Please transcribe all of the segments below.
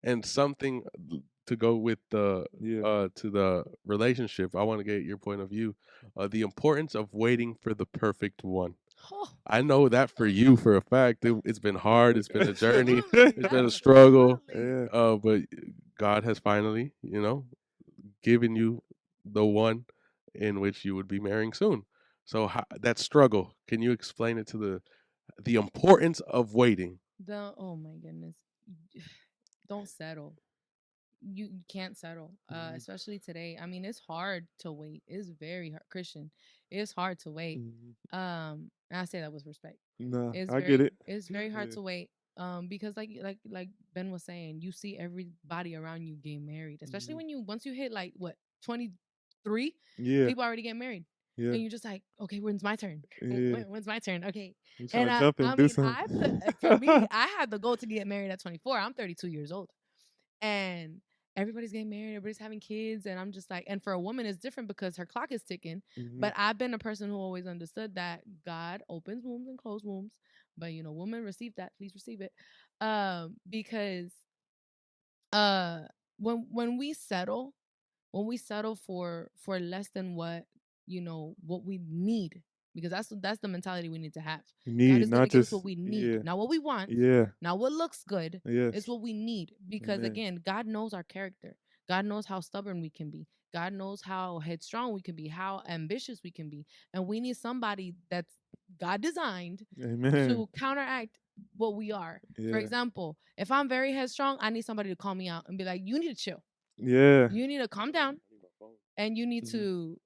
And something to go with the Yeah. to the relationship. I want to get your point of view. The importance of waiting for the perfect one. Oh, I know that for you for a fact. It's been hard. It's been a journey. absolutely, It's been a struggle. absolutely. Yeah. But God has finally, given you the one in which you would be marrying soon. So that struggle, can you explain it to the importance of waiting? Oh my goodness, don't settle. You can't settle, Mhm. especially today. I mean, it's hard to wait. It's very hard. Christian, it's hard to wait. Mhm. And I say that with respect. Nah, It's I get very it. it's very hard Yeah. to wait. Because like Ben was saying, you see everybody around you getting married, especially Mhm. when you once you hit like what 23, Yeah. people already get married, Yeah. and you're just like, okay, when's my turn? Yeah. When's my turn? Okay, You and trying to jump I and do mean, something. for me, I had the goal to get married at 24. I'm 32 years old, and everybody's getting married, everybody's having kids, and I'm just like, and for a woman, it's different because her clock is ticking. Mhm. But I've been a person who always understood that God opens wombs and close wombs, but women receive that, please receive it, because uh, when we settle, for less than what we need, because that's the mentality we need to have. You God need is going to not give us just what we need, yeah. not what we want, Yeah. not what looks good. It's Yes. what we need, because Amen. again, God knows our character. God knows how stubborn we can be. God knows how headstrong we can be, how ambitious we can be, and we need somebody that's God designed Amen. to counteract what we are. For Yeah. example, if I'm very headstrong, I need somebody to call me out and be like, "You need to chill. Yeah. You need to calm down, and you need Mhm. to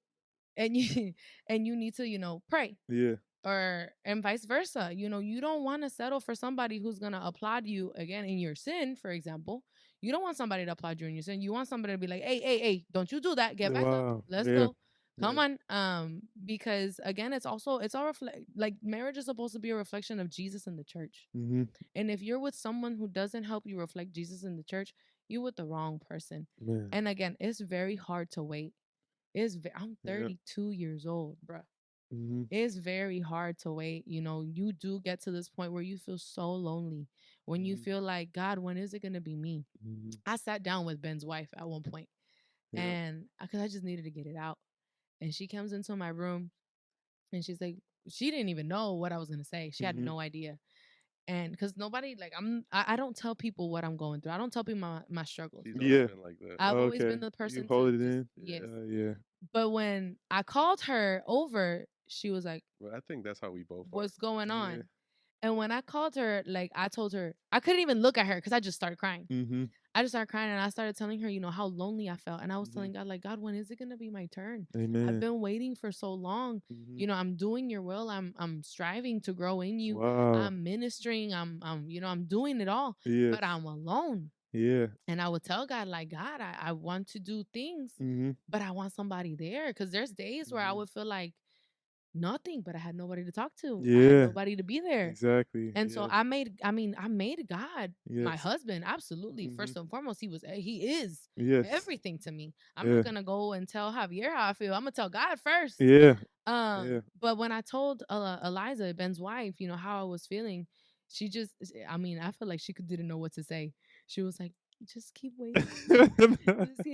and you and you need to pray." Yeah. Or and vice versa. You don't want to settle for somebody who's going to applaud you again in your sin. For example, you don't want somebody to applaud you in your sin. You want somebody to be like, "Hey, hey, hey, don't you do that. Get back up. Wow. Let's Yeah. go. Come Yeah. on." Because again, it's all reflect, like marriage is supposed to be a reflection of Jesus in the church. Mhm. And if you're with someone who doesn't help you reflect Jesus in the church, you're with the wrong person. Man. And again, it's very hard to wait. I'm Yeah. 32 years old, bruh. Mhm. It's very hard to wait. You do get to this point where you feel so lonely, when you Mhm. feel like, God, when is it going to be me? Mhm. I sat down with Ben's wife at one point, Yeah. and because I just needed to get it out. And she comes into my room, and she's like, she didn't even know what I was going to say. She had Mhm. no idea. And because nobody, like, I don't tell people what I'm going through, I don't tell people my struggles. She's always Yeah. been like that. I've always Okay. been the You person to hold it just, in. yes. Yeah. But when I called her over, she was like, But I think that's how we both are. "What's going Yeah. on?" And when I called her, like, I told her, I couldn't even look at her because I just started crying. Mhm. I just started crying, and I started telling her, how lonely I felt. And I was Mhm. telling God, like, God, when is it gonna be my turn? I've Amen. been waiting for so long. Mhm. I'm doing your will. I'm striving to grow in you. Wow. I'm ministering. I'm doing it all, Yes. but I'm alone. Yeah. And I would tell God, like, God, I want to do things, Mhm. but I want somebody there. Cause there's days where I Mhm. would feel like nothing, but I had nobody to talk to. I had Yeah. nobody to be there. Exactly. And so Yeah. I made God my Yes. husband. Absolutely. Mhm. First and foremost, he is Yes. everything to me. I'm not Yeah. gonna go and tell Javier how I feel. I'm gonna tell God first. Yeah. Yeah. But when I told Eliza, Ben's wife, how I was feeling, she just, I mean, I felt like she didn't know what to say. She was like, just keep waiting.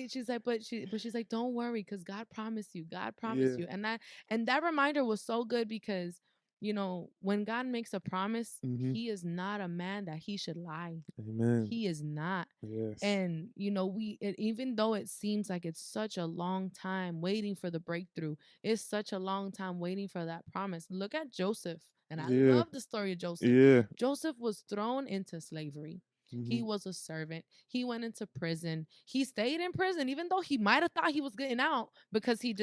She's like, but she's like, don't worry, because God promised you. God promised Yeah. you. And that reminder was so good because, when God makes a promise, Mhm. he is not a man that he should lie. Amen. He is not. Yes. And even though it seems like it's such a long time waiting for the breakthrough, it's such a long time waiting for that promise. Look at Joseph. And I Yeah. love the story of Joseph. Yeah. Joseph was thrown into slavery. He Mhm. was a servant. He went into prison. He stayed in prison, even though he might have thought he was getting out, because he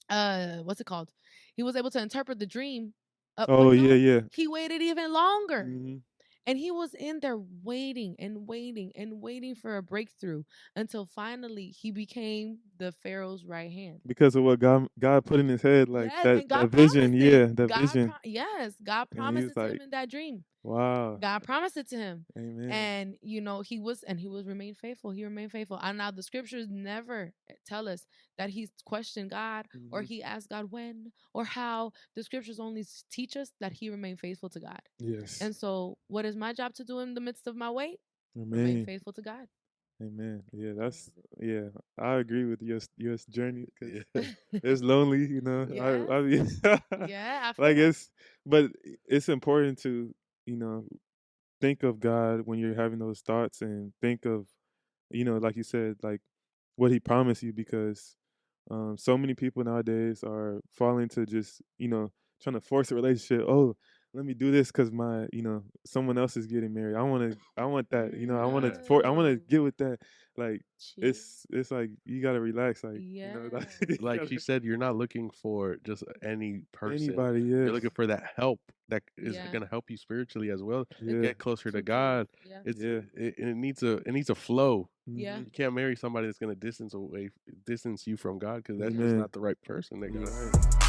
what's it called? He was able to interpret the dream. But Oh yeah. no, Yeah. he waited even longer. Mhm. And he was in there waiting and waiting and waiting for a breakthrough, until finally he became the Pharaoh's right hand. Because of what God put in his head, like Yes, that and that God vision. promised it. Yeah, that vision. Yes, God And promised he's it to like, him in that dream. wow. God promised it to him. Amen. And he was remained faithful. He remained faithful. And now the scriptures never tell us that he's questioned God, or Mhm. he asked God when or how. The scriptures only teach us that he remained faithful to God. Yes. And so, what is my job to do in the midst of my wait? Remain Amen. faithful to God. Amen. Yeah, And that's yeah. I agree with your journey because Yeah. it's lonely, you know. yes. I mean, Yeah, I feel like that. but it's important to you know think of God when you're having those thoughts and think of, like you said, like what He promised you because so many people nowadays are falling to just trying to force a relationship. Oh, let me do this because someone else is getting married. I want that. I want to No. get with that. Like Chill. it's like you gotta relax. Like Yeah. like you Like she gotta, said, you're not looking for just any person. anybody. You're Yes. looking for that help that is Yeah. going to help you spiritually as well. It's Yeah. Get closer to two tools. God. Yeah. Yeah. It needs a flow. Yeah. Hmm. You can't marry somebody that's going to distance you from God because that's just Amen. not the right person that You're God. right.